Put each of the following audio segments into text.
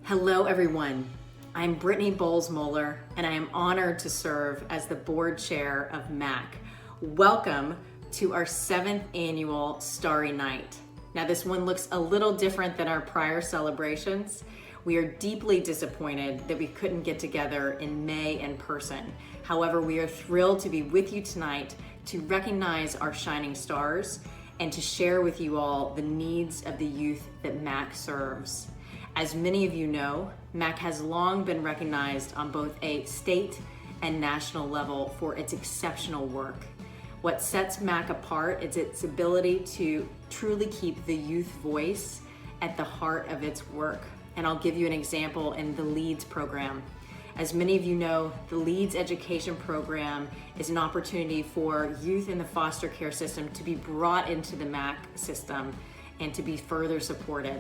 Hello everyone, I'm Brittany Bowles-Moeller and I am honored to serve as the board chair of MAAC. Welcome to our 7th annual Starry Night. Now this one looks a little different than our prior celebrations. We are deeply disappointed that we couldn't get together in May in person. However, we are thrilled to be with you tonight to recognize our shining stars and to share with you all the needs of the youth that MAAC serves. As many of you know, MAAC has long been recognized on both a state and national level for its exceptional work. What sets MAAC apart is its ability to truly keep the youth voice at the heart of its work. And I'll give you an example in the LEADS program. As many of you know, the LEADS education program is an opportunity for youth in the foster care system to be brought into the MAAC system and to be further supported.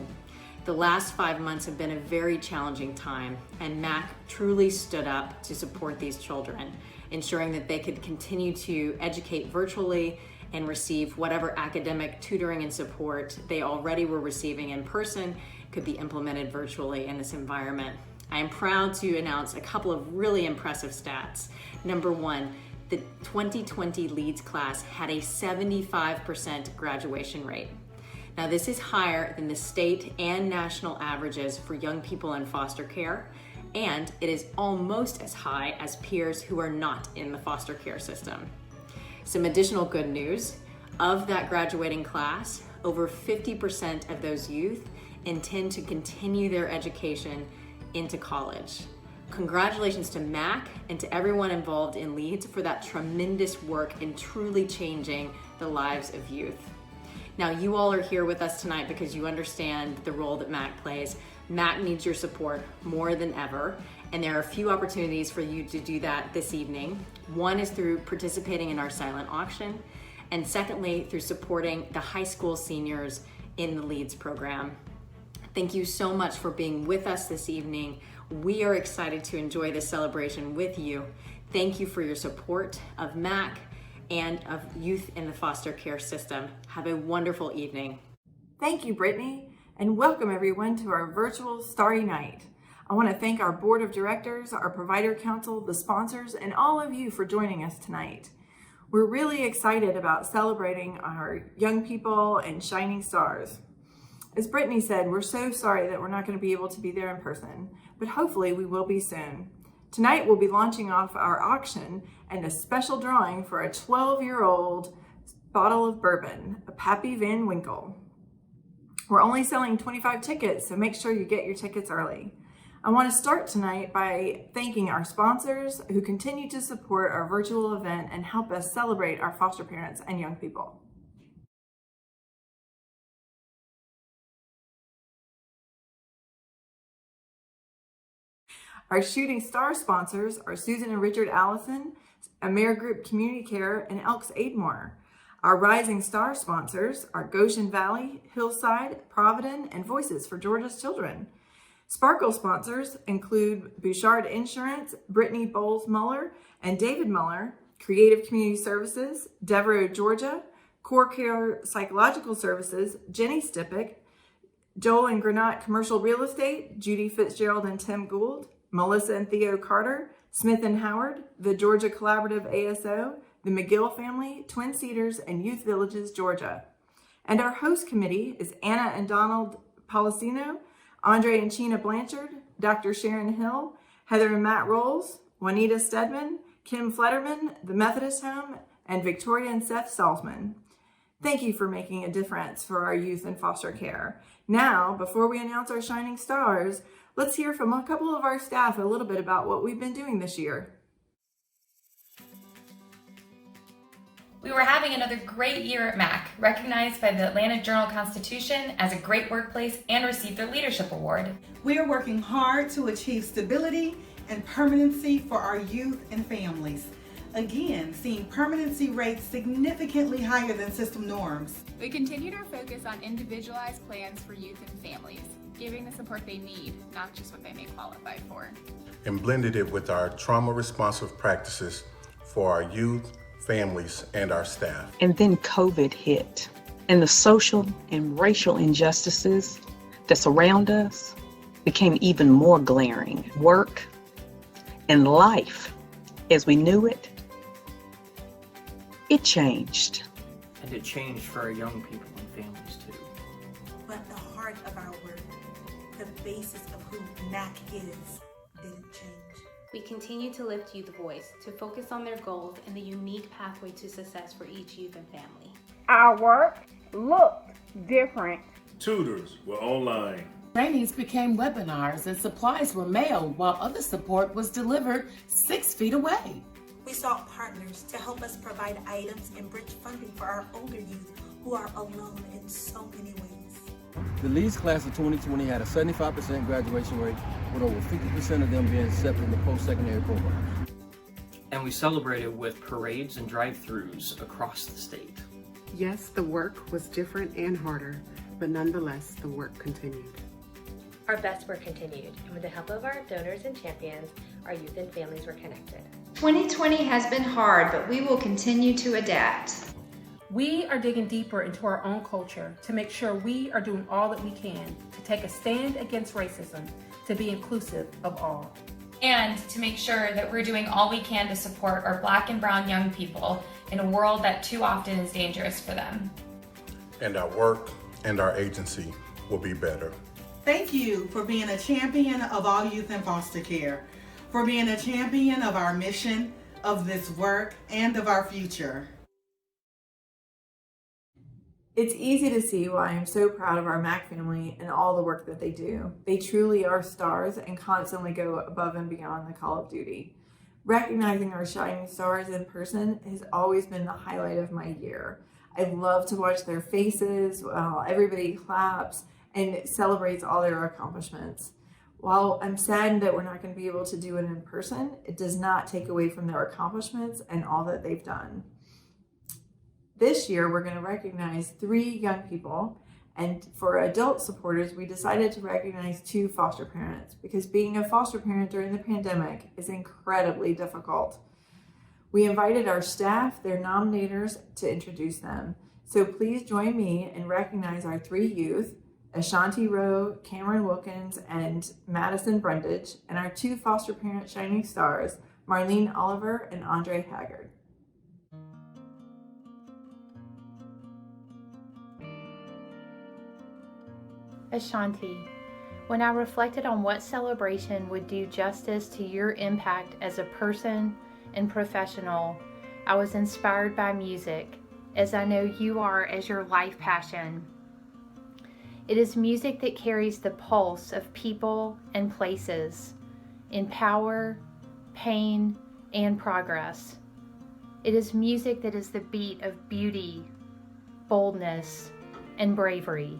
The last 5 months have been a very challenging time, and MAAC truly stood up to support these children, ensuring that they could continue to educate virtually and receive whatever academic tutoring and support they already were receiving in person could be implemented virtually in this environment. I am proud to announce a couple of really impressive stats. Number one, the 2020 LEADS class had a 75% graduation rate. Now this is higher than the state and national averages for young people in foster care, and it is almost as high as peers who are not in the foster care system. Some additional good news, of that graduating class, over 50% of those youth intend to continue their education into college. Congratulations to MAAC and to everyone involved in LEADS for that tremendous work in truly changing the lives of youth. Now, you all are here with us tonight because you understand the role that MAAC plays. MAAC needs your support more than ever, and there are a few opportunities for you to do that this evening. One is through participating in our silent auction, and secondly, through supporting the high school seniors in the LEADS program. Thank you so much for being with us this evening. We are excited to enjoy this celebration with you. Thank you for your support of MAAC and of youth in the foster care system. Have a wonderful evening. Thank you, Brittany, and welcome everyone to our virtual Starry Night. I want to thank our board of directors, our provider council, the sponsors, and all of you for joining us tonight. We're really excited about celebrating our young people and shining stars. As Brittany said, we're so sorry that we're not going to be able to be there in person, but hopefully we will be soon. Tonight we'll be launching off our auction and a special drawing for a 12-year-old bottle of bourbon, a Pappy Van Winkle. We're only selling 25 tickets, so make sure you get your tickets early. I want to start tonight by thanking our sponsors who continue to support our virtual event and help us celebrate our foster parents and young people. Our shooting star sponsors are Susan and Richard Allison, AmeriGroup Community Care, and Elks Aidmore. Our rising star sponsors are Goshen Valley, Hillside, Providence, and Voices for Georgia's Children. Sparkle sponsors include Bouchard Insurance, Brittany Bowles-Muller, and David Muller, Creative Community Services, Devereux, Georgia, Core Care Psychological Services, Jenny Stippick, Joel and Granat Commercial Real Estate, Judy Fitzgerald and Tim Gould, Melissa and Theo Carter, Smith and Howard, the Georgia Collaborative ASO, the McGill family, Twin Cedars, and Youth Villages, Georgia. And our host committee is Anna and Donald Policino, Andre and Sheena Blanchard, Dr. Sharon Hill, Heather and Matt Rolls, Juanita Stedman, Kim Fletterman, the Methodist Home, and Victoria and Seth Salzman. Thank you for making a difference for our youth in foster care. Now, before we announce our shining stars, let's hear from a couple of our staff a little bit about what we've been doing this year. We were having another great year at MAAC, recognized by the Atlanta Journal-Constitution as a great workplace and received their Leadership Award. We are working hard to achieve stability and permanency for our youth and families. Again, seeing permanency rates significantly higher than system norms. We continued our focus on individualized plans for youth and families, giving the support they need, not just what they may qualify for. And blended it with our trauma-responsive practices for our youth, families, and our staff. And then COVID hit, and the social and racial injustices that surround us became even more glaring. Work and life, as we knew it, it changed. And it changed for our young people and families too. But the heart of our work, the basis of who MAAC is, didn't change. We continue to lift youth voice, to focus on their goals and the unique pathway to success for each youth and family. Our work looked different. Tutors were online. Trainings became webinars and supplies were mailed while other support was delivered 6 feet away. We sought partners to help us provide items and bridge funding for our older youth who are alone in so many ways. The Leeds class of 2020 had a 75% graduation rate, with over 50% of them being accepted in the post-secondary program. And we celebrated with parades and drive-thrus across the state. Yes, the work was different and harder, but nonetheless, the work continued. Our best work continued, and with the help of our donors and champions, our youth and families were connected. 2020 has been hard, but we will continue to adapt. We are digging deeper into our own culture to make sure we are doing all that we can to take a stand against racism, to be inclusive of all. And to make sure that we're doing all we can to support our Black and brown young people in a world that too often is dangerous for them. And our work and our agency will be better. Thank you for being a champion of all youth in foster care, for being a champion of our mission, of this work, and of our future. It's easy to see why I'm so proud of our MAAC family and all the work that they do. They truly are stars and constantly go above and beyond the call of duty. Recognizing our shining stars in person has always been the highlight of my year. I love to watch their faces while everybody claps and celebrates all their accomplishments. While I'm saddened that we're not going to be able to do it in person, it does not take away from their accomplishments and all that they've done. This year, we're going to recognize 3 young people, and for adult supporters, we decided to recognize 2 foster parents because being a foster parent during the pandemic is incredibly difficult. We invited our staff, their nominators, to introduce them. So please join me and recognize our 3 youth, Ashanti Rowe, Cameron Wilkins, and Madison Brundage, and our 2 foster parent shining stars, Marlene Oliver and Andre Haggard. Ashanti, when I reflected on what celebration would do justice to your impact as a person and professional, I was inspired by music, as I know you are as your life passion. It is music that carries the pulse of people and places, in power, pain, and progress. It is music that is the beat of beauty, boldness, and bravery.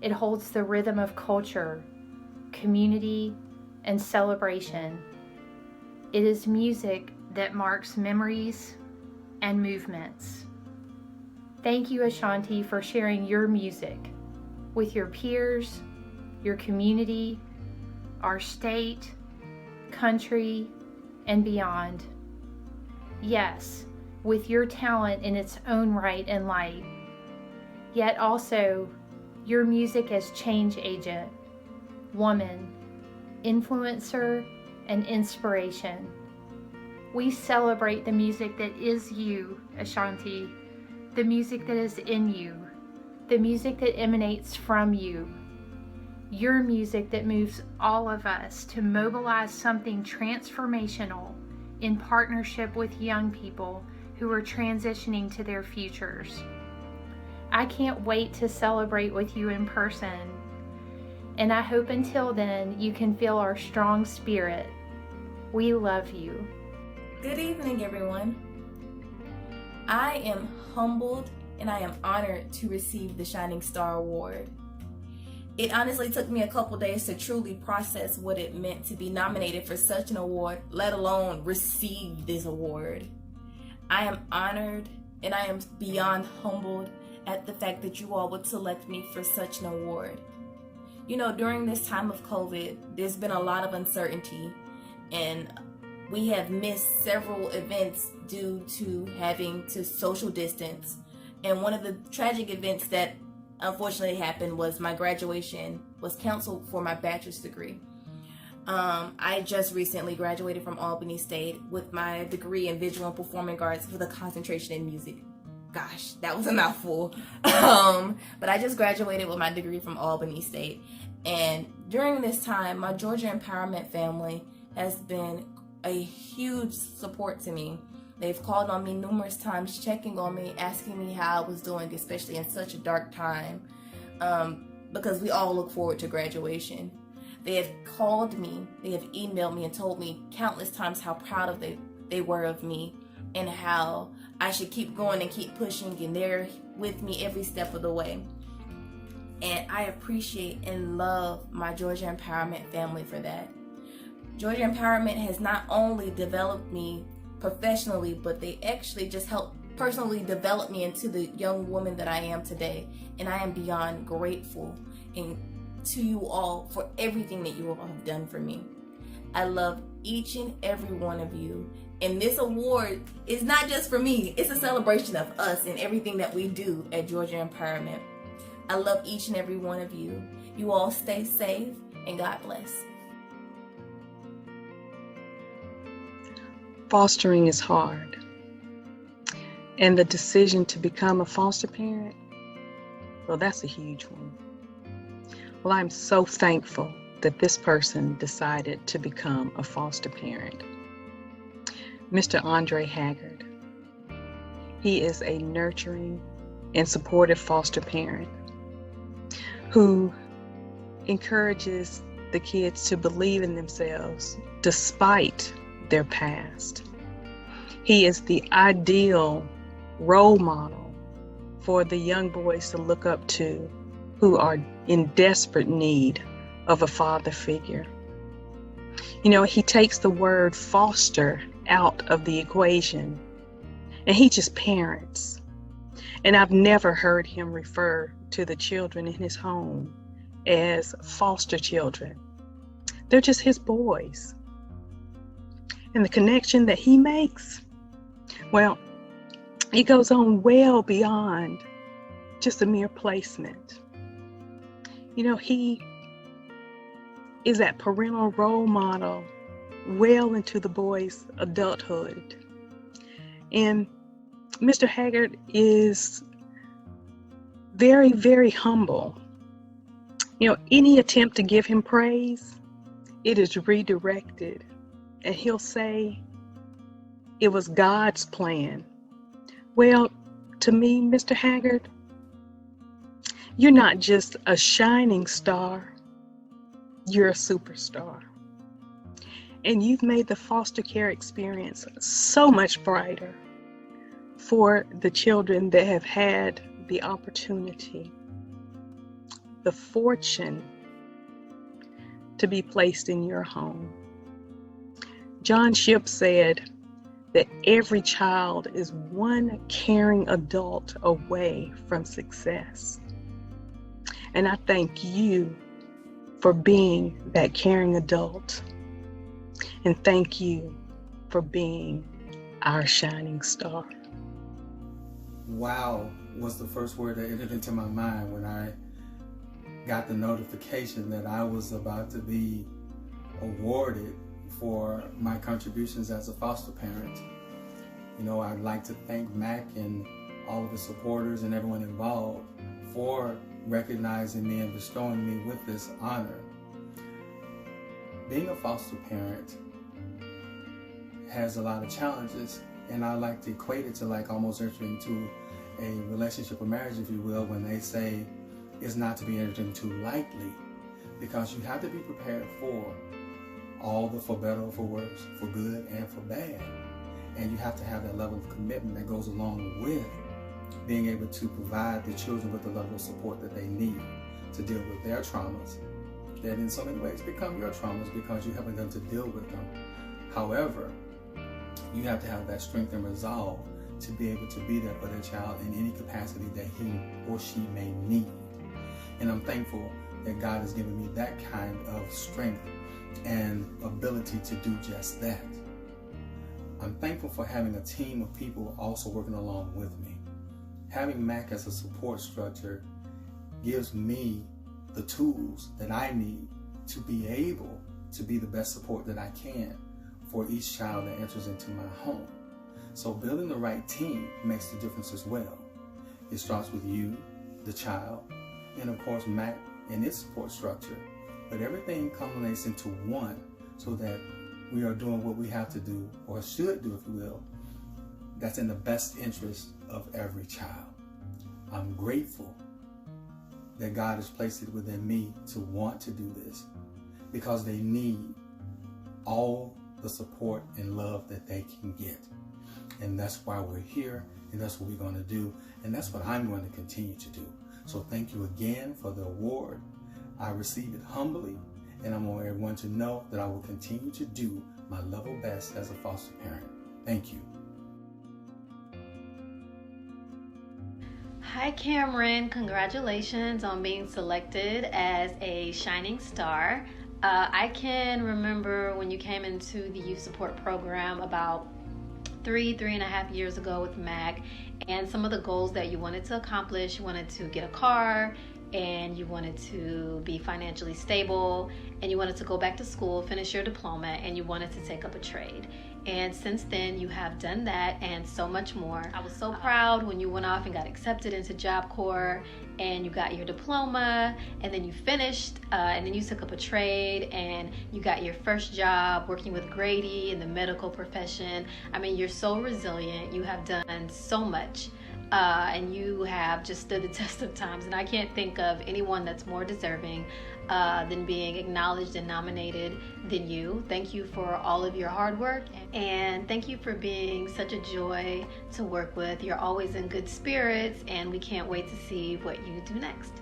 It holds the rhythm of culture, community, and celebration. It is music that marks memories and movements. Thank you, Ashanti, for sharing your music with your peers, your community, our state, country, and beyond. Yes, with your talent in its own right and light, yet also your music as change agent, woman, influencer, and inspiration. We celebrate the music that is you, Ashanti, the music that is in you, the music that emanates from you, your music that moves all of us to mobilize something transformational in partnership with young people who are transitioning to their futures. I can't wait to celebrate with you in person, and I hope until then you can feel our strong spirit. We love you. Good evening, everyone. I am humbled and I am honored to receive the Shining Star Award. It honestly took me a couple days to truly process what it meant to be nominated for such an award, let alone receive this award. I am honored and I am beyond humbled at the fact that you all would select me for such an award. You know, during this time of COVID, there's been a lot of uncertainty, and we have missed several events due to having to social distance. And one of the tragic events that unfortunately happened was my graduation was canceled for my bachelor's degree. I just recently graduated from Albany State with my degree in visual and performing arts with a concentration in music. Gosh, that was a mouthful. But I just graduated with my degree from Albany State. And during this time, my Georgia Empowerment family has been a huge support to me. They've called on me numerous times, checking on me, asking me how I was doing, especially in such a dark time, because we all look forward to graduation. They have called me, they have emailed me and told me countless times how proud they were of me and how I should keep going and keep pushing, and they're with me every step of the way. And I appreciate and love my Georgia Empowerment family for that. Georgia Empowerment has not only developed me professionally, but they actually just helped personally develop me into the young woman that I am today. And I am beyond grateful to you all for everything that you all have done for me. I love each and every one of you. And this award is not just for me, it's a celebration of us and everything that we do at Georgia Empowerment. I love each and every one of you. You all stay safe and God bless. Fostering is hard. And the decision to become a foster parent, well, that's a huge one. Well, I'm so thankful that this person decided to become a foster parent. Mr. Andre Haggard. He is a nurturing and supportive foster parent who encourages the kids to believe in themselves despite their past. He is the ideal role model for the young boys to look up to who are in desperate need of a father figure. You know, he takes the word foster out of the equation and he just parents. And I've never heard him refer to the children in his home as foster children. They're just his boys. And the connection that he makes, well, it goes on well beyond just a mere placement. You know, he is that parental role model well into the boys' adulthood. And Mr. Haggard is very, very humble. You know, any attempt to give him praise, it is redirected. And he'll say, it was God's plan. Well, to me, Mr. Haggard, you're not just a shining star, you're a superstar. And you've made the foster care experience so much brighter for the children that have had the opportunity, the fortune to be placed in your home. John Shipp said that every child is one caring adult away from success. And I thank you for being that caring adult. And thank you for being our shining star. Wow was the first word that entered into my mind when I got the notification that I was about to be awarded for my contributions as a foster parent. You know, I'd like to thank MAAC and all of the supporters and everyone involved for recognizing me and bestowing me with this honor. Being a foster parent has a lot of challenges, and I like to equate it to like almost entering into a relationship or marriage, if you will, when they say it's not to be entered into lightly, because you have to be prepared for all the for better or for worse, for good and for bad. And you have to have that level of commitment that goes along with being able to provide the children with the level of support that they need to deal with their traumas that in so many ways become your traumas because you haven't done to deal with them. However, you have to have that strength and resolve to be able to be there for their child in any capacity that he or she may need. And I'm thankful that God has given me that kind of strength and ability to do just that. I'm thankful for having a team of people also working along with me. Having MAAC as a support structure gives me the tools that I need to be able to be the best support that I can for each child that enters into my home. So building the right team makes the difference as well. It starts with you, the child, and of course MAAC and its support structure. But everything culminates into one so that we are doing what we have to do, or should do if you will, that's in the best interest of every child. I'm grateful that God has placed it within me to want to do this because they need all the support and love that they can get. And that's why we're here, and that's what we're going to do, and that's what I'm going to continue to do. So thank you again for the award. I receive it humbly, and I want everyone to know that I will continue to do my level best as a foster parent. Thank you. Hi Cameron, congratulations on being selected as a Shining Star. I can remember when you came into the youth support program about three and a half years ago with MAAC, and some of the goals that you wanted to accomplish. You wanted to get a car, and you wanted to be financially stable, and you wanted to go back to school, finish your diploma, and you wanted to take up a trade. And since then, you have done that and so much more. I was so proud when you went off and got accepted into Job Corps, and you got your diploma, and then you finished, and then you took up a trade, and you got your first job working with Grady in the medical profession. I mean, you're so resilient. You have done so much. And you have just stood the test of times, and I can't think of anyone that's more deserving than being acknowledged and nominated than you. Thank you for all of your hard work, and thank you for being such a joy to work with. You're always in good spirits, and we can't wait to see what you do next.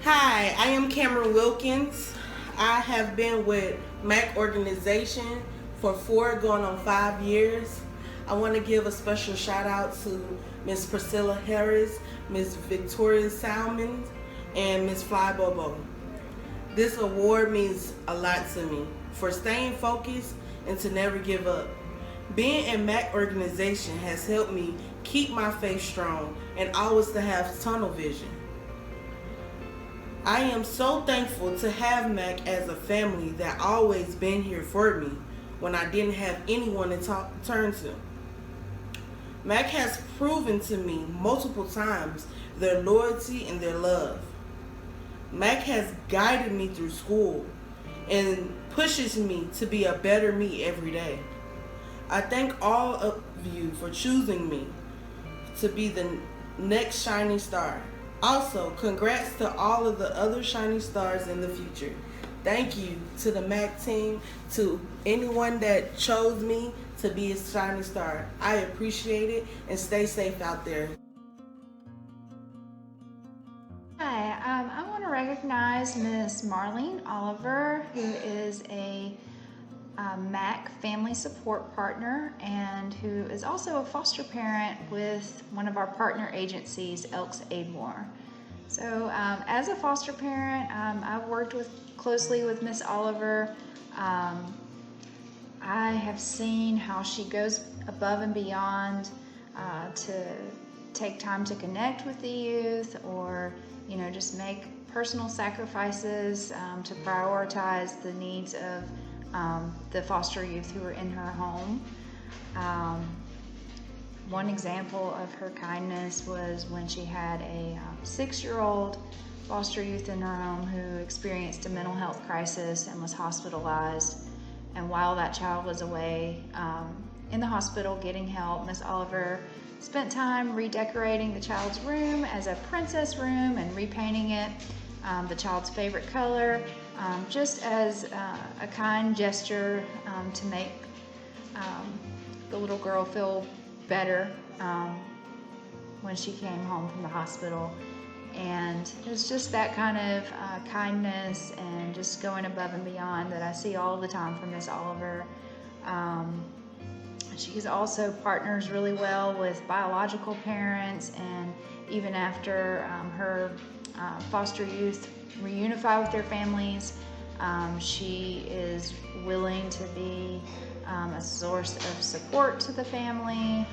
Hi, I am Cameron Wilkins. I have been with MAAC organization for 4 going on 5 years. I want to give a special shout out to Miss Priscilla Harris, Miss Victoria Salmon, and Miss Fly Bobo. This award means a lot to me for staying focused and to never give up. Being in MAAC organization has helped me keep my faith strong and always to have tunnel vision. I am so thankful to have MAAC as a family that always been here for me when I didn't have anyone to turn to. MAAC has proven to me multiple times their loyalty and their love. MAAC has guided me through school and pushes me to be a better me every day. I thank all of you for choosing me to be the next Shining Star. Also, congrats to all of the other Shining Stars in the future. Thank you to the MAAC team, to anyone that chose me to be a Shining Star. I appreciate it, and stay safe out there. Hi, I want to recognize Miss Marlene Oliver, who is a MAAC family support partner and who is also a foster parent with one of our partner agencies, Elks Aid More. So as a foster parent, I've worked closely with Miss Oliver. I have seen how she goes above and beyond to take time to connect with the youth, or just make personal sacrifices to prioritize the needs of the foster youth who are in her home. One example of her kindness was when she had a 6-year-old foster youth in her home who experienced a mental health crisis and was hospitalized. And while that child was away in the hospital getting help, Miss Oliver spent time redecorating the child's room as a princess room and repainting it the child's favorite color, just as a kind gesture to make the little girl feel better when she came home from the hospital. And it's just that kind of kindness and just going above and beyond that I see all the time from Miss Oliver. She's also partners really well with biological parents, and even after her foster youth reunify with their families, she is willing to be a source of support to the family.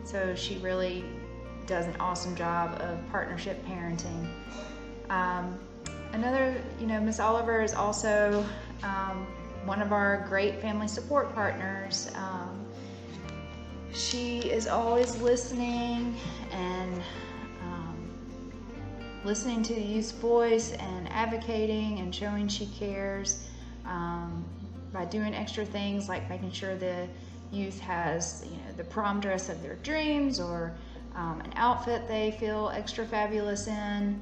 So she really does an awesome job of partnership parenting. Miss Oliver is also one of our great family support partners. She is always listening and listening to the youth's voice and advocating and showing she cares by doing extra things like making sure the youth has the prom dress of their dreams or an outfit they feel extra fabulous in,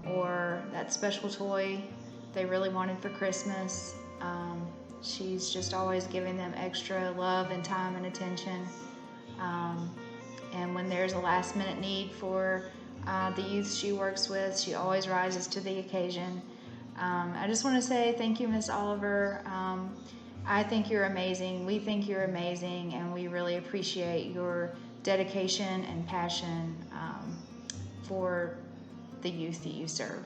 or that special toy they really wanted for Christmas. She's just always giving them extra love and time and attention. And when there's a last minute need for the youth she works with, she always rises to the occasion. I just want to say thank you, Miss Oliver. I think you're amazing. We think you're amazing, and we really appreciate your dedication and passion for the youth that you serve.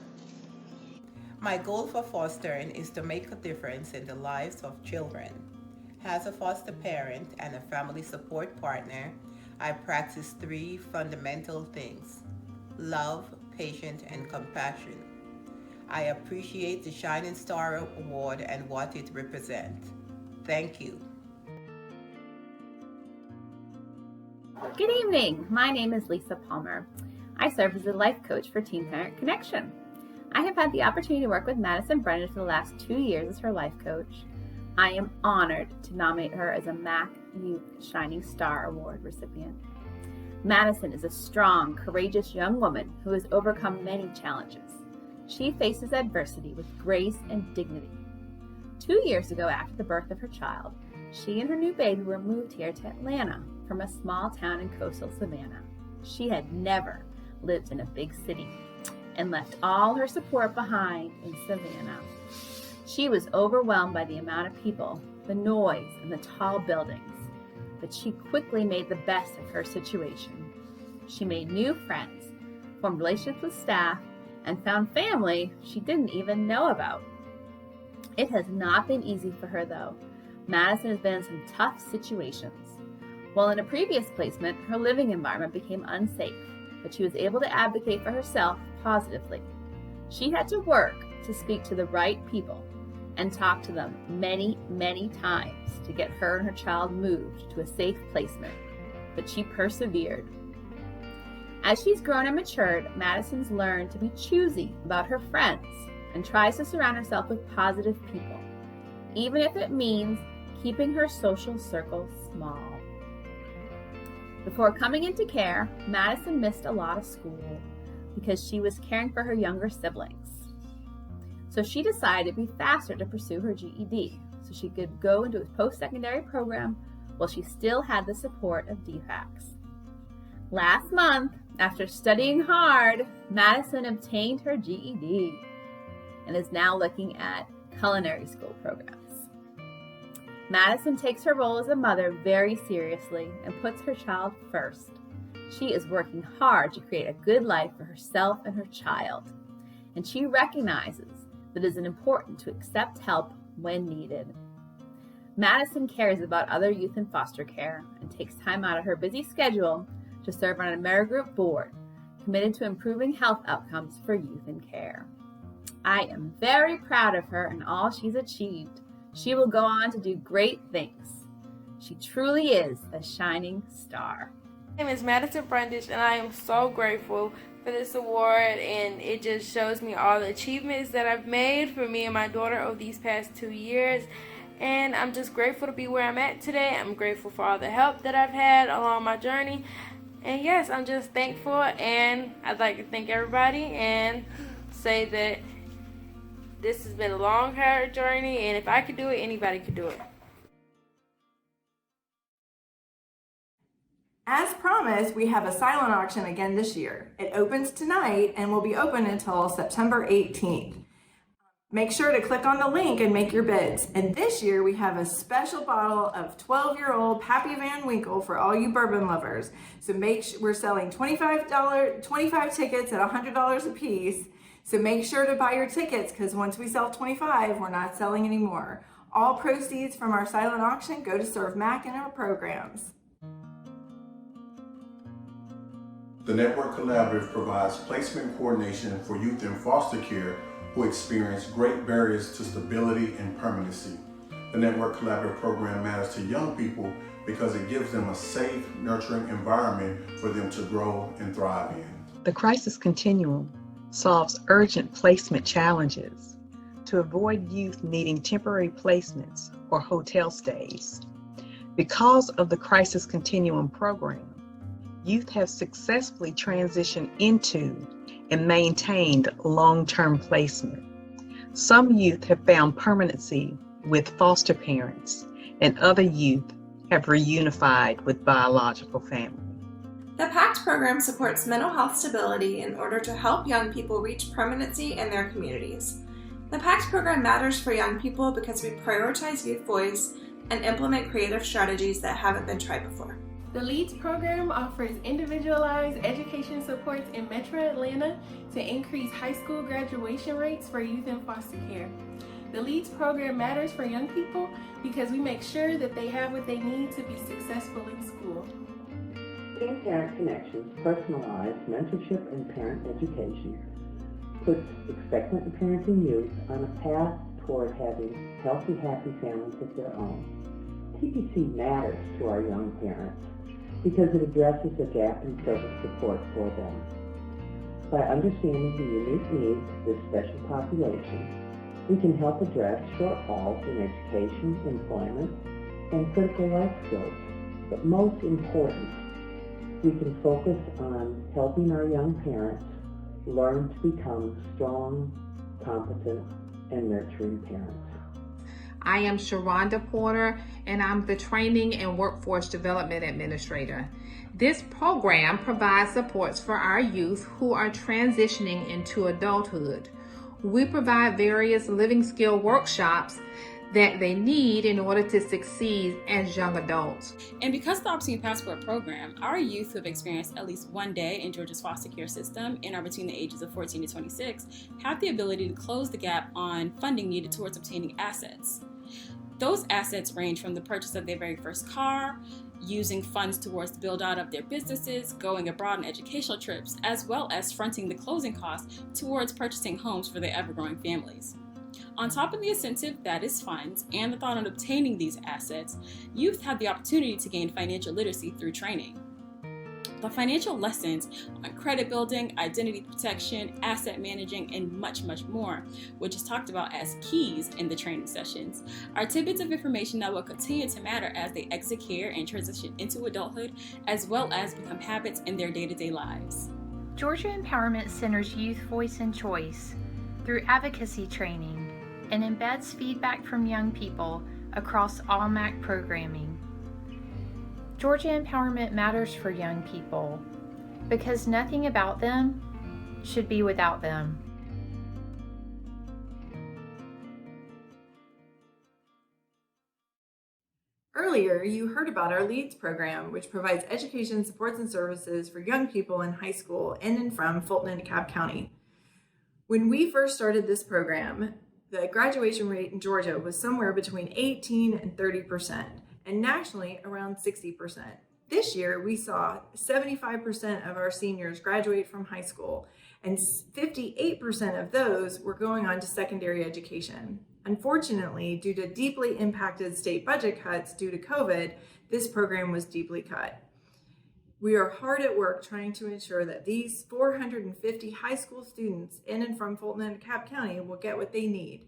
My goal for fostering is to make a difference in the lives of children. As a foster parent and a family support partner, I practice 3 fundamental things: love, patience, and compassion. I appreciate the Shining Star Award and what it represents. Thank you. Good evening. My name is Lisa Palmer. I serve as a life coach for Teen Parent Connection. I have had the opportunity to work with Madison Brennan for the last 2 years as her life coach. I am honored to nominate her as a MAAC Youth Shining Star Award recipient. Madison is a strong, courageous young woman who has overcome many challenges. She faces adversity with grace and dignity. 2 years ago, after the birth of her child, she and her new baby were moved here to Atlanta from a small town in coastal Savannah. She had never lived in a big city and left all her support behind in Savannah. She was overwhelmed by the amount of people, the noise, and the tall buildings, but she quickly made the best of her situation. She made new friends, formed relationships with staff, and found family she didn't even know about. It has not been easy for her, though. Madison has been in some tough situations. While in a previous placement, her living environment became unsafe, but she was able to advocate for herself positively. She had to work to speak to the right people and talk to them many, many times to get her and her child moved to a safe placement, but she persevered. As she's grown and matured, Madison's learned to be choosy about her friends and tries to surround herself with positive people, even if it means keeping her social circle small. Before coming into care, Madison missed a lot of school because she was caring for her younger siblings. So she decided it'd be faster to pursue her GED so she could go into a post-secondary program while she still had the support of DFACs. Last month, after studying hard, Madison obtained her GED and is now looking at culinary school programs. Madison takes her role as a mother very seriously and puts her child first. She is working hard to create a good life for herself and her child, and she recognizes that it is important to accept help when needed. Madison cares about other youth in foster care and takes time out of her busy schedule to serve on an AmeriGroup board committed to improving health outcomes for youth in care. I am very proud of her and all she's achieved. She will go on to do great things. She truly is a shining star. My name is Madison Brundish, and I am so grateful for this award, and it just shows me all the achievements that I've made for me and my daughter over these past 2 years. And I'm just grateful to be where I'm at today. I'm grateful for all the help that I've had along my journey. And yes, I'm just thankful, and I'd like to thank everybody and say that this has been a long, hard journey, and if I could do it, anybody could do it. As promised, we have a silent auction again this year. It opens tonight and will be open until September 18th. Make sure to click on the link and make your bids. And this year we have a special bottle of 12-year-old Pappy Van Winkle for all you bourbon lovers. So we're selling $25 tickets at $100 a piece. So make sure to buy your tickets because once we sell 25, we're not selling anymore. All proceeds from our silent auction go to serve MAAC and our programs. The Network Collaborative provides placement coordination for youth in foster care who experience great barriers to stability and permanency. The Network Collaborative program matters to young people because it gives them a safe, nurturing environment for them to grow and thrive in. The Crisis Continuum solves urgent placement challenges to avoid youth needing temporary placements or hotel stays. Because of the Crisis Continuum program, youth have successfully transitioned into and maintained long-term placement. Some youth have found permanency with foster parents, and other youth have reunified with biological family. The PACT program supports mental health stability in order to help young people reach permanency in their communities. The PACT program matters for young people because we prioritize youth voice and implement creative strategies that haven't been tried before. The LEADS program offers individualized education supports in Metro Atlanta to increase high school graduation rates for youth in foster care. The LEADS program matters for young people because we make sure that they have what they need to be successful in school. Teen Parent Connections personalized mentorship and parent education puts expectant and parenting youth on a path toward having healthy, happy families of their own. TPC matters to our young parents because it addresses a gap in service support for them. By understanding the unique needs of this special population, we can help address shortfalls in education, employment, and critical life skills. But most important, we can focus on helping our young parents learn to become strong, competent, and nurturing parents. I am Sharonda Porter, and I'm the Training and Workforce Development Administrator. This program provides supports for our youth who are transitioning into adulthood. We provide various living skill workshops that they need in order to succeed as young adults. And because of the Opportunity Passport program, our youth who have experienced at least one day in Georgia's foster care system and are between the ages of 14 to 26 have the ability to close the gap on funding needed towards obtaining assets. Those assets range from the purchase of their very first car, using funds towards the build out of their businesses, going abroad on educational trips, as well as fronting the closing costs towards purchasing homes for their ever-growing families. On top of the incentive that is funds and the thought on obtaining these assets, youth have the opportunity to gain financial literacy through training. The financial lessons on credit building, identity protection, asset managing, and much, much more, which is talked about as keys in the training sessions, are tidbits of information that will continue to matter as they exit care and transition into adulthood, as well as become habits in their day-to-day lives. Georgia Empowerment Center's Youth Voice and Choice through advocacy training and embeds feedback from young people across all MAAC programming. Georgia Empowerment matters for young people because nothing about them should be without them. Earlier, you heard about our LEADS program, which provides education, supports, and services for young people in high school in and from Fulton and DeKalb County. When we first started this program, the graduation rate in Georgia was somewhere between 18 and 30%, and nationally around 60%. This year, we saw 75% of our seniors graduate from high school, and 58% of those were going on to secondary education. Unfortunately, due to deeply impacted state budget cuts due to COVID, this program was deeply cut. We are hard at work trying to ensure that these 450 high school students in and from Fulton and DeKalb County will get what they need.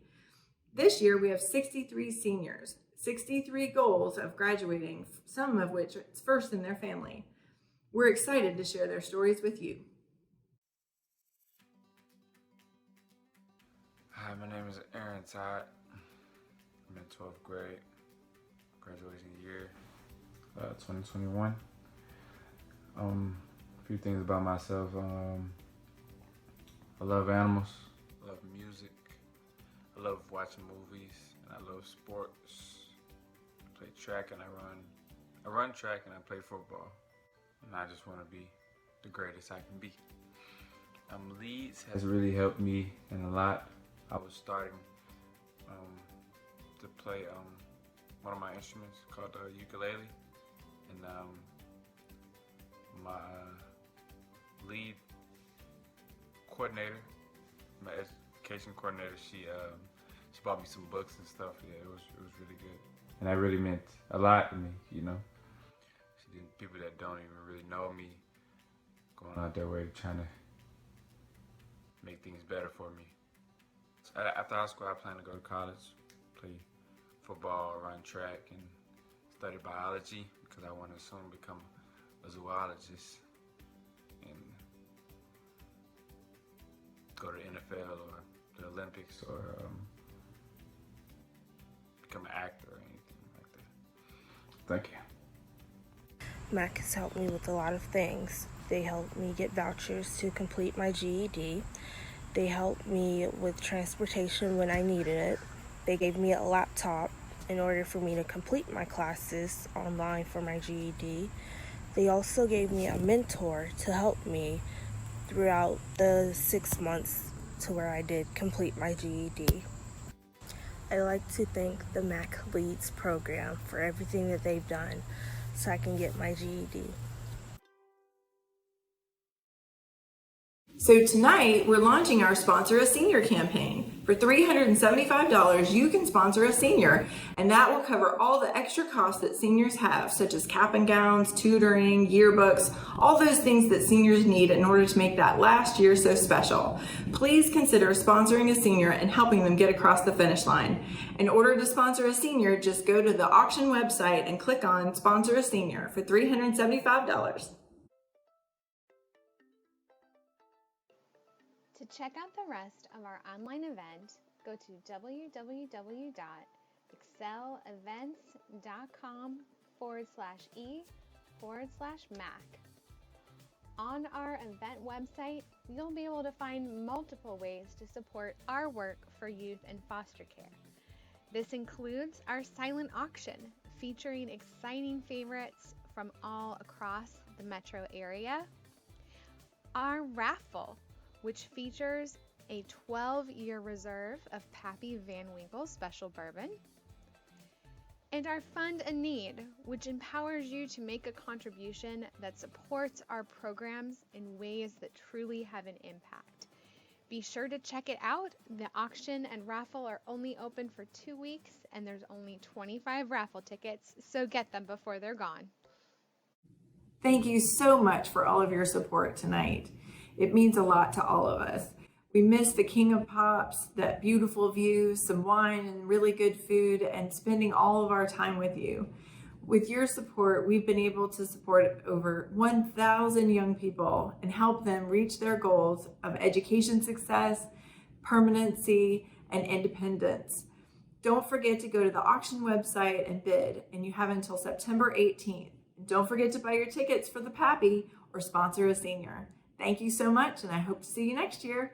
This year, we have 63 seniors, 63 goals of graduating, some of which is first in their family. We're excited to share their stories with you. Hi, my name is Aaron Todd. I'm in 12th grade, graduation year 2021. A few things about myself. I love animals, I love music, I love watching movies, and I love sports. I play track and I run track and I play football. And I just want to be the greatest I can be. LEADS has really helped me in a lot. I was starting to play one of my instruments called the ukulele, and lead coordinator, my education coordinator, she bought me some books and stuff. Yeah, it was really good, and that really meant a lot to me. You know, people that don't even really know me going out their way trying to make things better for me. So after high school, I plan to go to college, play football, run track, and study biology because I want to soon become a zoologist and go to the NFL or the Olympics or become an actor or anything like that. Thank you. MAAC has helped me with a lot of things. They helped me get vouchers to complete my GED. They helped me with transportation when I needed it. They gave me a laptop in order for me to complete my classes online for my GED. They also gave me a mentor to help me throughout the 6 months to where I did complete my GED. I like to thank the MAAC Leads program for everything that they've done so I can get my GED. So tonight, we're launching our Sponsor a Senior campaign. For $375, you can sponsor a senior, and that will cover all the extra costs that seniors have, such as cap and gowns, tutoring, yearbooks, all those things that seniors need in order to make that last year so special. Please consider sponsoring a senior and helping them get across the finish line. In order to sponsor a senior, just go to the auction website and click on Sponsor a Senior for $375. To check out the rest of our online event, go to www.excelevents.com/e/MAAC. On our event website, you'll be able to find multiple ways to support our work for youth in foster care. This includes our silent auction, featuring exciting favorites from all across the metro area, our raffle, which features a 12-year reserve of Pappy Van Winkle Special Bourbon, and our Fund a Need, which empowers you to make a contribution that supports our programs in ways that truly have an impact. Be sure to check it out. The auction and raffle are only open for 2 weeks, and there's only 25 raffle tickets, so get them before they're gone. Thank you so much for all of your support tonight. It means a lot to all of us. We miss the King of Pops, that beautiful view, some wine and really good food, and spending all of our time with you. With your support, we've been able to support over 1,000 young people and help them reach their goals of education success, permanency, and independence. Don't forget to go to the auction website and bid, and you have until September 18th. Don't forget to buy your tickets for the Pappy or sponsor a senior. Thank you so much, and I hope to see you next year.